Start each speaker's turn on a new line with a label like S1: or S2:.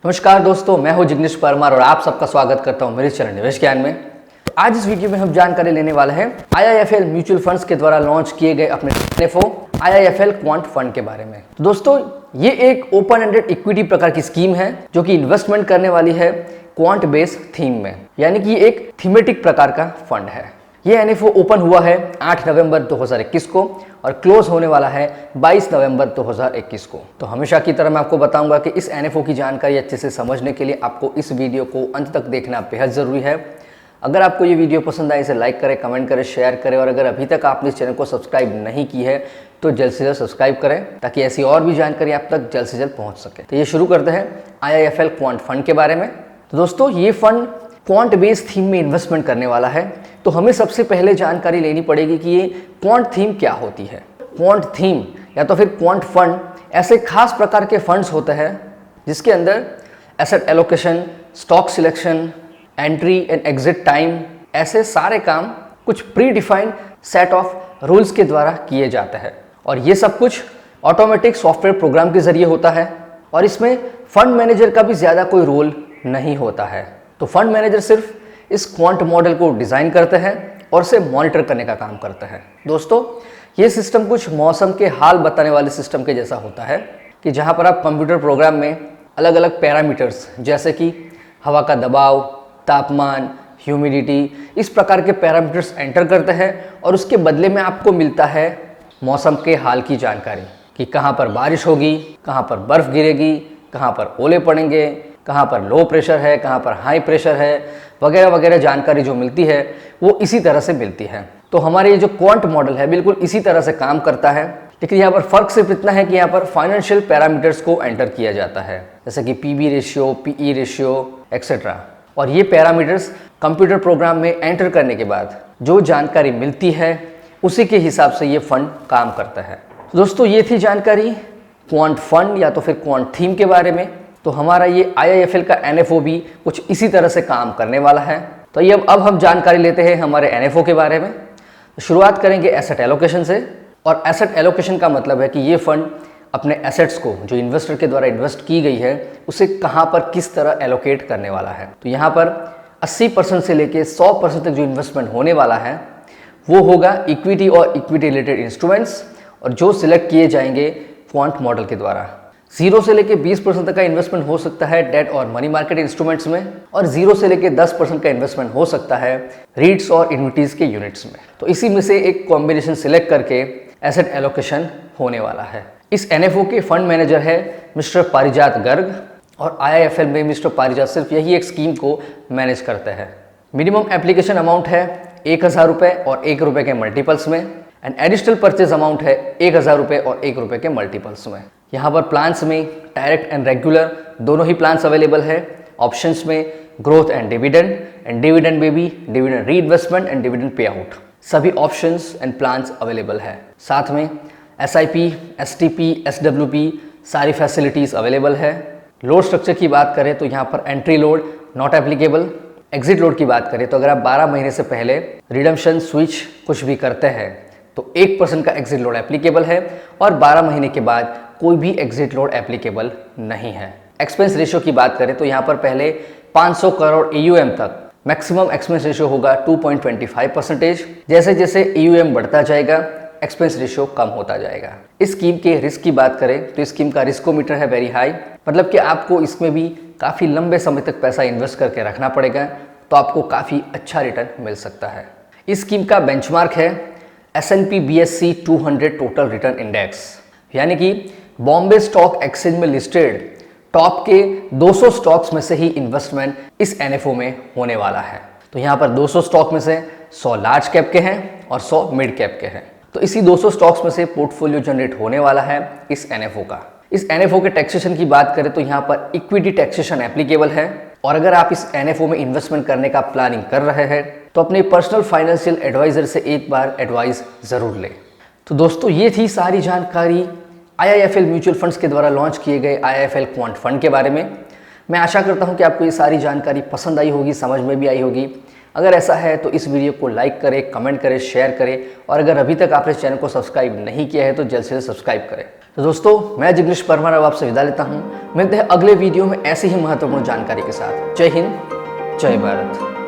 S1: नमस्कार दोस्तों, मैं हूं जिग्नेश परमार और आप सबका स्वागत करता हूं मेरे चैनल निवेश ज्ञान में। आज इस वीडियो में हम जानकारी लेने वाले हैं IIFL म्यूचुअल फंड्स के द्वारा लॉन्च किए गए अपने NFO IIFL क्वांट फंड के बारे में। तो दोस्तों, ये एक ओपन एंडेड इक्विटी प्रकार की स्कीम है जो कि इन्वेस्टमेंट करने वाली है क्वांट बेस्ड थीम में, यानी कि एक थीमेटिक प्रकार का फंड है। ये NFO ओपन हुआ है 8 नवंबर 2021 को और क्लोज होने वाला है 22 नवंबर 2021 को। तो हमेशा की तरह मैं आपको बताऊंगा कि इस NFO की जानकारी अच्छे से समझने के लिए आपको इस वीडियो को अंत तक देखना बेहद ज़रूरी है। अगर आपको ये वीडियो पसंद आए इसे लाइक करें, कमेंट करें, शेयर करें और अगर अभी तक आपने इस चैनल को सब्सक्राइब नहीं की है तो जल्द से जल्द सब्सक्राइब करें ताकि ऐसी और भी जानकारी आप तक जल्द से जल्द पहुँच सके। तो ये शुरू करते हैं IIFL क्वांट फंड के बारे में। तो दोस्तों, ये फंड क्वांट बेस्ड थीम में इन्वेस्टमेंट करने वाला है। तो हमें सबसे पहले जानकारी लेनी पड़ेगी कि ये क्वांट थीम क्या होती है। क्वांट थीम या तो फिर क्वांट फंड ऐसे खास प्रकार के फंड्स होते हैं जिसके अंदर asset allocation, stock selection, entry and exit time, ऐसे सारे काम कुछ pre defined set of rules के द्वारा किए जाते हैं और ये सब कुछ ऑटोमेटिक सॉफ्टवेयर प्रोग्राम के जरिए होता है और इसमें फंड मैनेजर का भी ज़्यादा कोई रोल नहीं होता है। तो फंड मैनेजर सिर्फ इस क्वांट मॉडल को डिज़ाइन करते हैं और उसे मॉनिटर करने का काम करते हैं। दोस्तों, ये सिस्टम कुछ मौसम के हाल बताने वाले सिस्टम के जैसा होता है कि जहाँ पर आप कंप्यूटर प्रोग्राम में अलग अलग पैरामीटर्स जैसे कि हवा का दबाव, तापमान, ह्यूमिडिटी, इस प्रकार के पैरामीटर्स एंटर करते हैं और उसके बदले में आपको मिलता है मौसम के हाल की जानकारी कि कहाँ पर बारिश होगी, कहाँ पर बर्फ़ गिरेगी, कहाँ पर ओले पड़ेंगे, कहाँ पर लो प्रेशर है, कहाँ पर हाई प्रेशर है, वगैरह वगैरह जानकारी जो मिलती है वो इसी तरह से मिलती है। तो हमारे ये जो क्वांट मॉडल है बिल्कुल इसी तरह से काम करता है, लेकिन यहाँ पर फ़र्क सिर्फ इतना है कि यहाँ पर फाइनेंशियल पैरामीटर्स को एंटर किया जाता है जैसे कि PB ratio, PE ratio etcetera. और ये पैरामीटर्स कंप्यूटर प्रोग्राम में एंटर करने के बाद जो जानकारी मिलती है उसी के हिसाब से ये फंड काम करता है। तो दोस्तों, ये थी जानकारी क्वांट फंड या तो फिर क्वांट थीम के बारे में। तो हमारा ये IIFL का NFO भी कुछ इसी तरह से काम करने वाला है। तो ये अब हम जानकारी लेते हैं हमारे NFO के बारे में। तो शुरुआत करेंगे एसेट एलोकेशन से। और एसेट एलोकेशन का मतलब है कि ये फंड अपने एसेट्स को जो इन्वेस्टर के द्वारा इन्वेस्ट की गई है उसे कहाँ पर किस तरह एलोकेट करने वाला है। तो यहाँ पर 80% से लेके 100% तक जो इन्वेस्टमेंट होने वाला है वो होगा इक्विटी और इक्विटी रिलेटेड इंस्ट्रूमेंट्स, और जो सिलेक्ट किए जाएंगे क्वांट मॉडल के द्वारा। 0 से लेके 20% तक का इन्वेस्टमेंट हो सकता है डेट और मनी मार्केट इंस्ट्रूमेंट्स में, और 0 से लेके 10% का इन्वेस्टमेंट हो सकता है रीट्स और इन्विटीज के यूनिट्स में। तो इसी में से एक कॉम्बिनेशन सिलेक्ट करके एसेट एलोकेशन होने वाला है। इस NFO के फंड मैनेजर है मिस्टर पारिजात गर्ग, और IIFL में मिस्टर पारिजात सिर्फ यही एक स्कीम को मैनेज करते हैं। मिनिमम एप्लीकेशन अमाउंट है 1000 रुपये और 1 रुपये के मल्टीपल्स में, एंड एडिशनल परचेज अमाउंट है 1000 रुपये और 1 रुपये के मल्टीपल्स में। यहाँ पर प्लान्स में डायरेक्ट एंड रेगुलर दोनों ही प्लान्स अवेलेबल है। ऑप्शंस में ग्रोथ एंड डिविडेंड में भी डिविडेंड री investment and dividend pay out, सभी ऑप्शंस एंड प्लान्स अवेलेबल है। साथ में SIP, STP, SWP सारी फैसिलिटीज़ अवेलेबल है। लोड स्ट्रक्चर की बात करें तो यहाँ पर entry load not applicable. Exit load की बात करें तो अगर आप 12 महीने से पहले रिडम्पशन स्विच कुछ भी करते हैं तो 1% का एग्जिट लोड एप्लीकेबल है, और 12 महीने के बाद कोई भी एग्जिट लोड एप्लीकेबल नहीं है। एक्सपेंस रेशियो की बात करें तो यहाँ पर पहले 500 करोड़ AUM तक मैक्सिमम एक्सपेंस रेशियो होगा 2.25%। जैसे जैसे AUM बढ़ता जाएगा एक्सपेंस रेशियो कम होता जाएगा। इस स्कीम के रिस्क की बात करें तो इस स्कीम का रिस्कोमीटर है वेरी हाई, मतलब कि आपको इसमें भी काफ़ी लंबे समय तक पैसा इन्वेस्ट करके रखना पड़ेगा, तो आपको काफ़ी अच्छा रिटर्न मिल सकता है। इस स्कीम का बेंचमार्क है S&P BSE 200 total return index, यानी कि बॉम्बे स्टॉक एक्सचेंज में लिस्टेड टॉप के 200 स्टॉक्स में से ही इन्वेस्टमेंट इस NFO में होने वाला है। तो यहाँ पर 200 स्टॉक में से 100 लार्ज कैप के हैं और 100 मिड कैप के हैं। तो इसी 200 स्टॉक्स में से पोर्टफोलियो जनरेट होने वाला है इस NFO का। इस NFO के टैक्सेशन की बात करें तो यहाँ पर इक्विटी टैक्सेशन एप्लीकेबल है, और अगर आप इस NFO में इन्वेस्टमेंट करने का प्लानिंग कर रहे हैं तो अपने पर्सनल फाइनेंशियल एडवाइजर से एक बार एडवाइस ज़रूर लें। तो दोस्तों, ये थी सारी जानकारी IIFL म्यूचुअल फंड्स के द्वारा लॉन्च किए गए IIFL क्वांट फंड के बारे में। मैं आशा करता हूँ कि आपको ये सारी जानकारी पसंद आई होगी, समझ में भी आई होगी। अगर ऐसा है तो इस वीडियो को लाइक करें, कमेंट करें, शेयर करें और अगर अभी तक आपने इस चैनल को सब्सक्राइब नहीं किया है तो जल्द से जल्द सब्सक्राइब करें। तो दोस्तों, मैं जिग्नेश परमार अब आपसे विदा लेता हूँ। मिलते हैं अगले वीडियो में ऐसी ही महत्वपूर्ण जानकारी के साथ। जय हिंद, जय भारत।